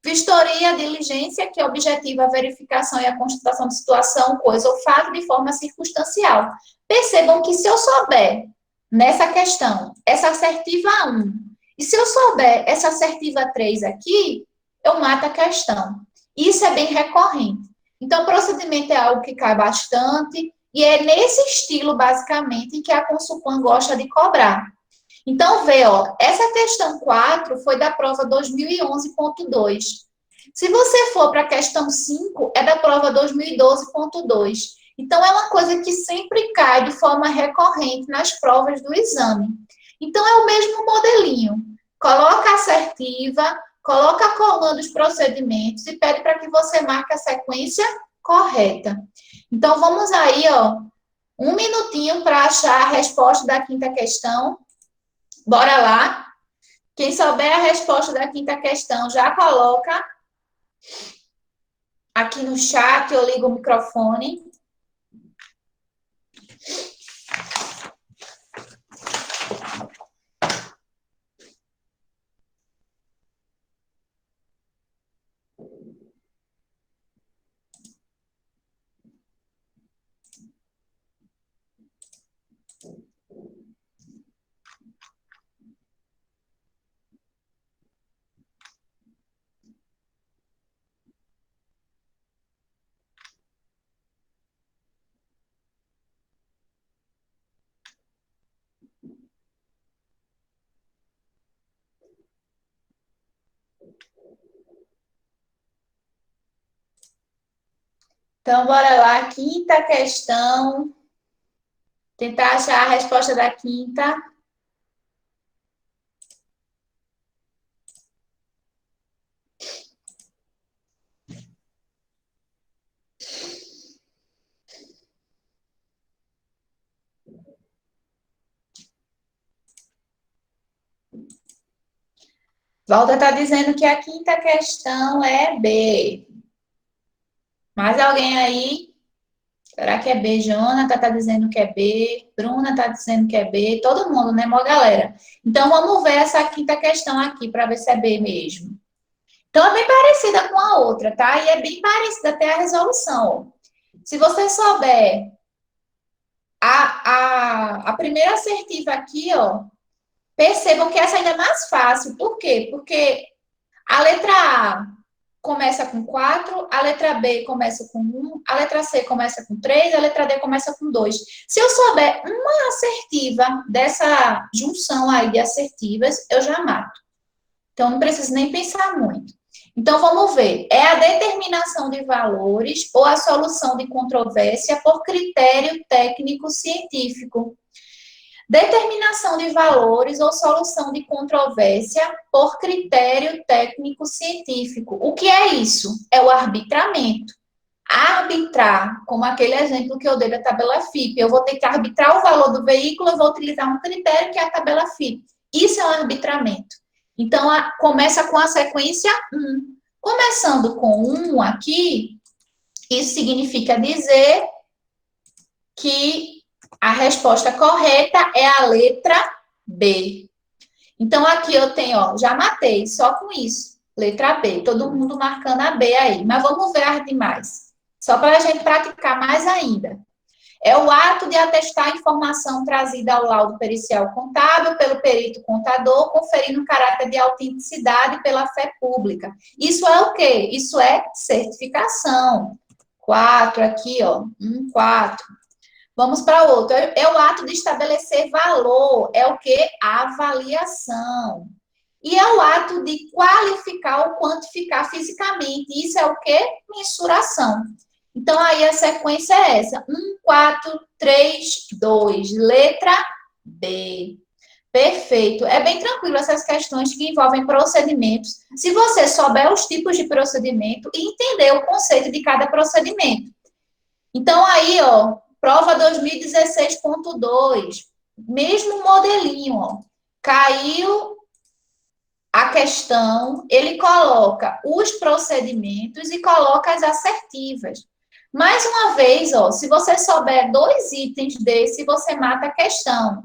Vistoria, diligência, que objetiva a verificação e a constatação de situação, coisa ou fato de forma circunstancial. Percebam que se eu souber, nessa questão, essa assertiva 1, e se eu souber essa assertiva 3 aqui, eu mato a questão. Isso é bem recorrente. Então, o procedimento é algo que cai bastante, e é nesse estilo, basicamente, que a Consulpan gosta de cobrar. Então, vê, ó, essa questão 4 foi da prova 2011.2. Se você for para a questão 5, é da prova 2012.2. Então, é uma coisa que sempre cai de forma recorrente nas provas do exame. Então, é o mesmo modelinho. Coloca a assertiva, coloca a coluna dos procedimentos e pede para que você marque a sequência correta. Então, vamos aí, ó, um minutinho para achar a resposta da quinta questão. Bora lá. Quem souber a resposta da quinta questão, já coloca aqui no chat, eu ligo o microfone. Então, bora lá. Quinta questão. Tentar achar a resposta da quinta. Valda está dizendo que a quinta questão é B. Mais alguém aí? Será que é B? Jonathan está dizendo que é B. Bruna está dizendo que é B. Todo mundo, né, mó galera? Então, vamos ver essa quinta questão aqui para ver se é B mesmo. Então, é bem parecida com a outra, tá? E é bem parecida até a resolução. Se você souber a primeira assertiva aqui, ó, percebam que essa ainda é mais fácil. Por quê? Porque a letra A começa com 4, a letra B começa com 1, a letra C começa com 3, a letra D começa com 2. Se eu souber uma assertiva dessa junção aí de assertivas, eu já mato. Então, não preciso nem pensar muito. Então, vamos ver. É a determinação de valores ou a solução de controvérsia por critério técnico-científico. Determinação de valores ou solução de controvérsia por critério técnico-científico. O que é isso? É o arbitramento. Arbitrar, como aquele exemplo que eu dei da tabela FIP. Eu vou ter que arbitrar o valor do veículo, eu vou utilizar um critério que é a tabela FIP. Isso é um arbitramento. Então, começa com a sequência 1. Começando com 1 aqui, isso significa dizer que a resposta correta é a letra B. Então, aqui eu tenho, ó, já matei, só com isso. Letra B. Todo mundo marcando a B aí. Mas vamos ver as demais. Só para a gente praticar mais ainda. É o ato de atestar a informação trazida ao laudo pericial contábil pelo perito contador, conferindo caráter de autenticidade pela fé pública. Isso é o quê? Isso é certificação. 4 aqui, ó. 4. Vamos para outro. É o ato de estabelecer valor. É o quê? Avaliação. E é o ato de qualificar ou quantificar fisicamente. Isso é o quê? Mensuração. Então, aí a sequência é essa: 1, 4, 3, 2. Letra B. Perfeito. É bem tranquilo essas questões que envolvem procedimentos. Se você souber os tipos de procedimento e entender o conceito de cada procedimento. Então, aí, ó, prova 2016.2, mesmo modelinho, ó. Caiu a questão, ele coloca os procedimentos e coloca as assertivas. Mais uma vez, ó, se você souber 2 itens desse, você mata a questão.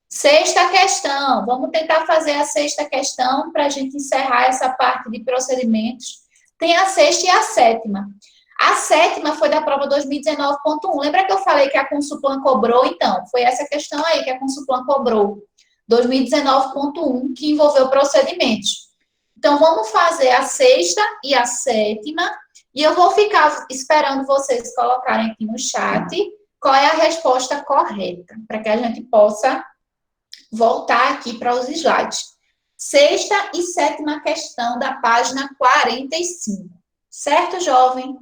Sexta questão, vamos tentar fazer a sexta questão para a gente encerrar essa parte de procedimentos. Tem a sexta e a sétima. A sétima foi da prova 2019.1. Lembra que eu falei que a Consulplan cobrou? Então, foi essa questão aí que a Consulplan cobrou. 2019.1, que envolveu procedimentos. Então, vamos fazer a sexta e a sétima, e eu vou ficar esperando vocês colocarem aqui no chat qual é a resposta correta, para que a gente possa voltar aqui para os slides. Sexta e sétima questão da página 45. Certo, jovem?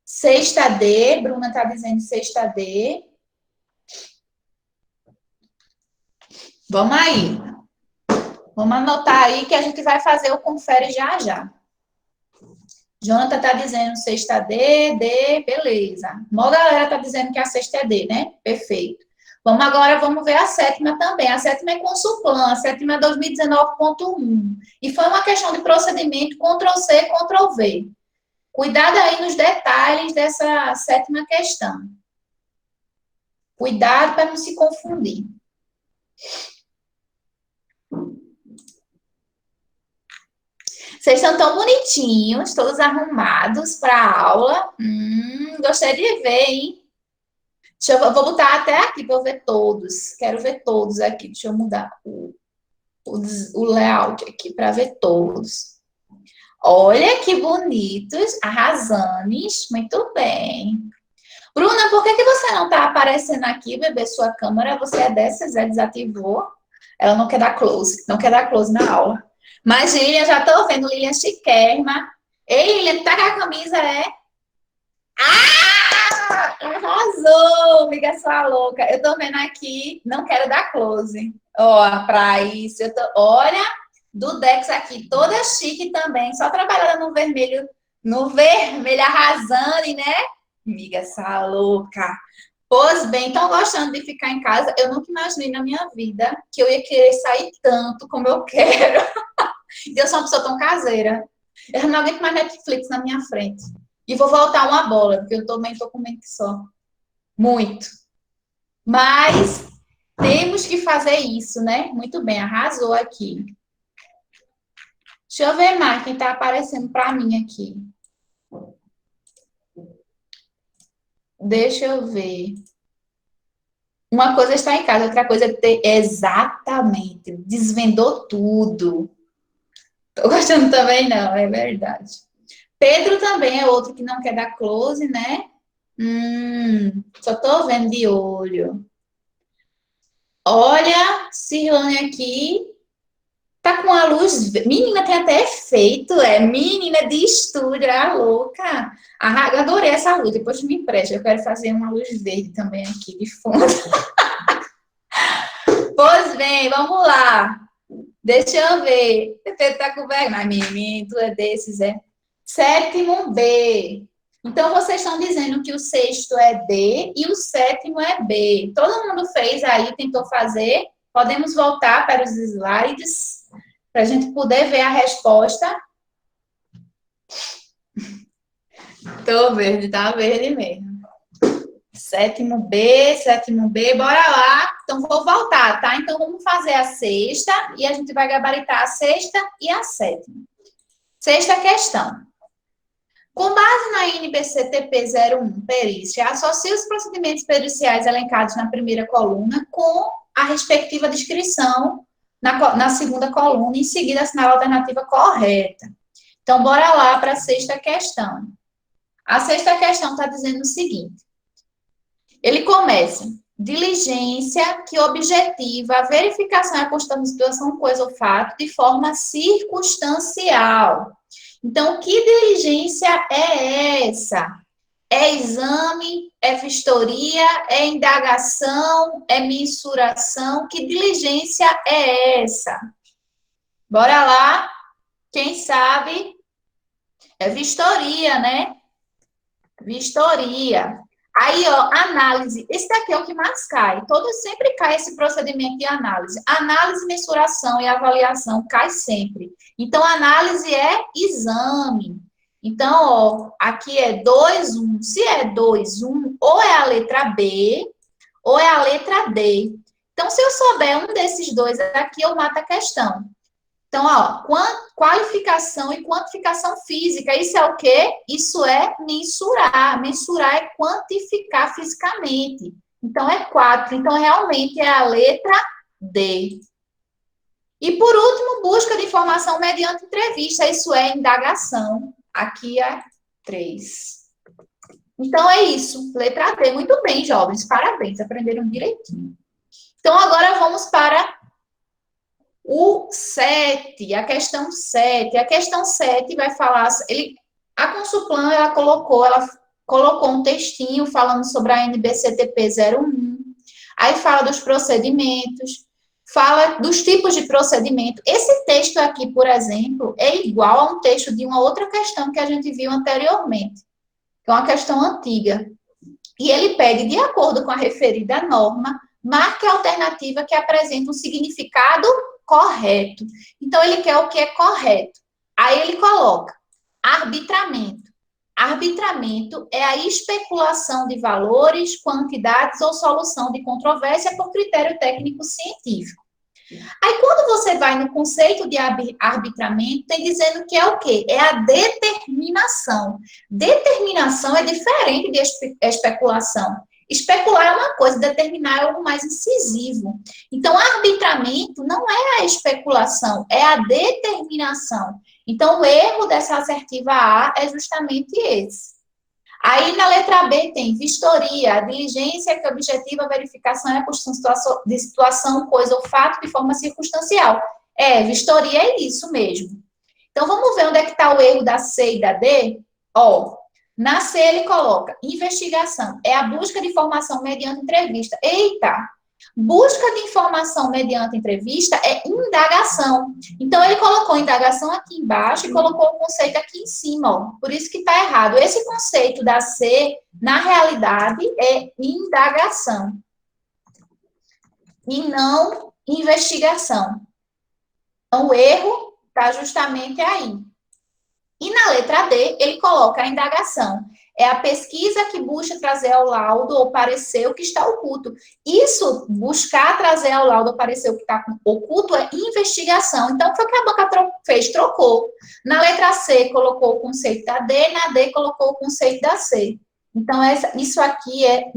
Sexta D, Bruna está dizendo sexta D. Vamos aí. Vamos anotar aí que a gente vai fazer o confere já já. Jonathan está dizendo sexta D, D, beleza. Mó galera está dizendo que a sexta é D, né? Perfeito. Vamos ver a sétima também. A sétima é Consulplan, a sétima é 2019.1. E foi uma questão de procedimento Ctrl+C, Ctrl+V. Cuidado aí nos detalhes dessa sétima questão. Cuidado para não se confundir. Vocês estão tão bonitinhos, todos arrumados para a aula. Gostei de ver, hein? Eu vou botar até aqui para eu ver todos. Quero ver todos aqui. Deixa eu mudar o layout aqui para ver todos. Olha que bonitos, arrasanes. Muito bem. Bruna, por que você não está aparecendo aqui, bebê? Sua câmera, você é dessas, desativou. Ela não quer dar close, não quer dar close na aula. Mas, Lilian, já estou vendo Lilian chiquérrima. Ei, Lilian, tá com a camisa, é? Ah! Arrasou, amiga sua louca. Eu tô vendo aqui, não quero dar close. Ó, pra isso, olha, do Dex aqui, toda chique também, só trabalhando no vermelho arrasando, né? Amiga sua louca. Pois bem, estão gostando de ficar em casa. Eu nunca imaginei na minha vida que eu ia querer sair tanto como eu quero. E eu sou uma pessoa tão caseira. Eu não aguento mais Netflix na minha frente. E vou voltar uma bola, porque eu também tô com mente só. Muito. Mas temos que fazer isso, né? Muito bem, arrasou aqui. Deixa eu ver mais quem tá aparecendo para mim aqui. Deixa eu ver. Uma coisa é estar em casa, outra coisa é ter exatamente. Desvendou tudo. Tô gostando também, não, é verdade. Pedro também é outro que não quer dar close, né? Só tô vendo de olho. Olha, Cirlane aqui tá com a luz. Menina, tem até efeito, é. Menina de estúdio, é a louca. Adorei essa luz, depois tu me empresta. Eu quero fazer uma luz verde também aqui de fundo. Pois bem, vamos lá. Deixa eu ver. Você tá com vergonha. Mas, menino, tu é desses, é? Sétimo B. Então, vocês estão dizendo que o sexto é D e o sétimo é B. Todo mundo fez aí, tentou fazer. Podemos voltar para os slides para a gente poder ver a resposta. Tô verde, tá verde mesmo. Sétimo B, bora lá. Então, vou voltar, tá? Então, vamos fazer a sexta e a gente vai gabaritar a sexta e a sétima. Sexta questão. Com base na NBCTP 01, perícia, associe os procedimentos periciais elencados na primeira coluna com a respectiva descrição na segunda coluna, em seguida assinala a alternativa correta. Então, bora lá para a sexta questão. A sexta questão está dizendo o seguinte. Ele começa, diligência que objetiva a verificação e a constatação de situação, coisa ou fato de forma circunstancial. Então, que diligência é essa? É exame, é vistoria, é indagação, é mensuração? Que diligência é essa? Bora lá, quem sabe? É vistoria, né? Vistoria. Aí, ó, análise. Esse daqui é o que mais cai. Sempre cai esse procedimento de análise. Análise, mensuração e avaliação cai sempre. Então, análise é exame. Então, ó, aqui é 2, 1. Se é 2, 1, ou é a letra B, ou é a letra D. Então, se eu souber um desses dois aqui, eu mato a questão. Então, ó, qualificação e quantificação física, isso é o quê? Isso é mensurar. Mensurar é quantificar fisicamente. Então, é 4. Então, realmente é a letra D. E, por último, busca de informação mediante entrevista. Isso é indagação. Aqui é 3. Então, é isso. Letra D. Muito bem, jovens. Parabéns. Aprenderam direitinho. Então, agora vamos para o 7, a questão 7. A questão 7 vai falar... A Consulplan, ela colocou um textinho falando sobre a NBCTP 01, aí fala dos procedimentos, fala dos tipos de procedimento. Esse texto aqui, por exemplo, é igual a um texto de uma outra questão que a gente viu anteriormente, que é uma questão antiga. E ele pede, de acordo com a referida norma, marque a alternativa que apresenta um significado correto. Então, ele quer o que é correto. Aí ele coloca arbitramento. Arbitramento é a especulação de valores, quantidades ou solução de controvérsia por critério técnico-científico. Aí, quando você vai no conceito de arbitramento, tem dizendo que é o quê? É a determinação. Determinação é diferente de especulação. Especular é uma coisa, determinar é algo mais incisivo. Então, arbitramento não é a especulação, é a determinação. Então, o erro dessa assertiva A é justamente esse. Aí na letra B tem vistoria, a diligência que objetiva a verificação e a constatação de situação, coisa ou fato de forma circunstancial. Vistoria é isso mesmo. Então vamos ver onde é que está o erro da C e da D? Ó, na C ele coloca investigação, é a busca de informação mediante entrevista. Eita! Busca de informação mediante entrevista é indagação. Então, ele colocou indagação aqui embaixo e colocou o conceito aqui em cima, ó. Por isso que está errado. Esse conceito da C, na realidade, é indagação. E não investigação. Então, o erro está justamente aí. E na letra D, ele coloca a indagação. É a pesquisa que busca trazer ao laudo ou parecer o que está oculto. Isso, buscar trazer ao laudo ou parecer o que está oculto, é investigação. Então, foi o que a banca fez, trocou. Na letra C, colocou o conceito da D, na D, colocou o conceito da C. Então, isso aqui é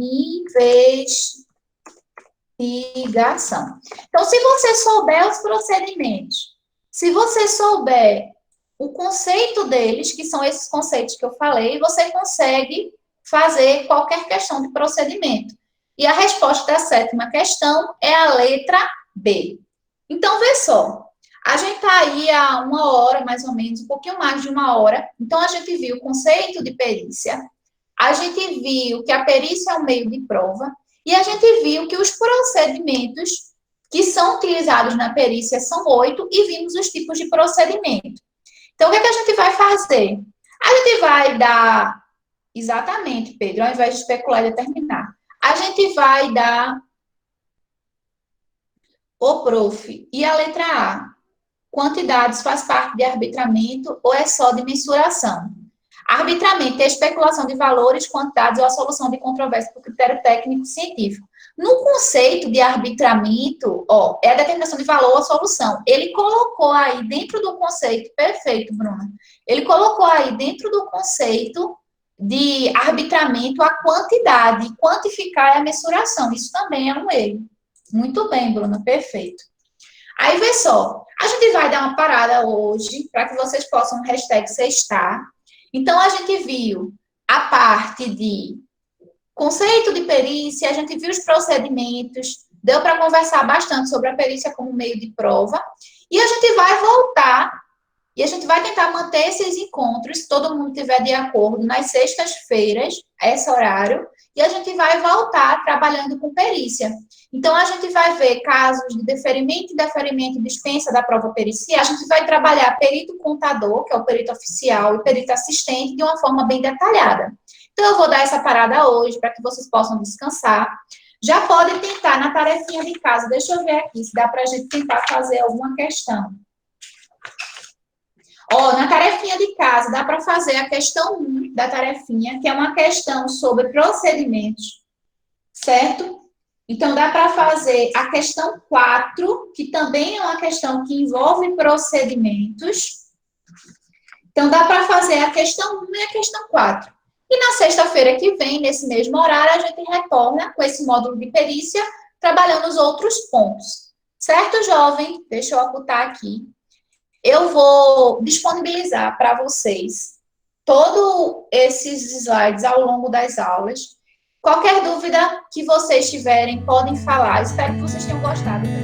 investigação. Então, se você souber os procedimentos, se você souber o conceito deles, que são esses conceitos que eu falei, você consegue fazer qualquer questão de procedimento. E a resposta da sétima questão é a letra B. Então, vê só. A gente está aí há 1 hora, mais ou menos, um pouquinho mais de 1 hora. Então, a gente viu o conceito de perícia, a gente viu que a perícia é um meio de prova, e a gente viu que os procedimentos que são utilizados na perícia são 8, e vimos os tipos de procedimento. Então, o que é que a gente vai fazer? A gente vai dar, exatamente, Pedro, ao invés de especular e determinar, a gente vai dar o prof. E a letra A, quantidades faz parte de arbitramento ou é só de mensuração? Arbitramento é a especulação de valores, quantidades ou a solução de controvérsia por critério técnico científico. No conceito de arbitramento, ó, é a determinação de valor ou a solução. Ele colocou aí dentro do conceito, perfeito, Bruna. Ele colocou aí dentro do conceito de arbitramento a quantidade, quantificar é a mensuração. Isso também é um erro. Muito bem, Bruna, perfeito. Aí, vê só, a gente vai dar uma parada hoje, para que vocês possam hashtag sextar. Então, a gente viu a parte de conceito de perícia, a gente viu os procedimentos, deu para conversar bastante sobre a perícia como meio de prova, e a gente vai voltar, e a gente vai tentar manter esses encontros, se todo mundo estiver de acordo, nas sextas-feiras, a esse horário, e a gente vai voltar trabalhando com perícia. Então, a gente vai ver casos de deferimento, indeferimento e dispensa da prova pericial. A gente vai trabalhar perito contador, que é o perito oficial, e perito assistente, de uma forma bem detalhada. Então, eu vou dar essa parada hoje, para que vocês possam descansar. Já podem tentar na tarefinha de casa. Deixa eu ver aqui, se dá para a gente tentar fazer alguma questão. Ó, na tarefinha de casa, dá para fazer a questão 1 da tarefinha, que é uma questão sobre procedimentos, certo? Então, dá para fazer a questão 4, que também é uma questão que envolve procedimentos. Então, dá para fazer a questão 1 e a questão 4. E na sexta-feira que vem, nesse mesmo horário, a gente retorna com esse módulo de perícia, trabalhando os outros pontos. Certo, jovem? Deixa eu ocultar aqui. Eu vou disponibilizar para vocês todos esses slides ao longo das aulas. Qualquer dúvida que vocês tiverem, podem falar. Espero que vocês tenham gostado.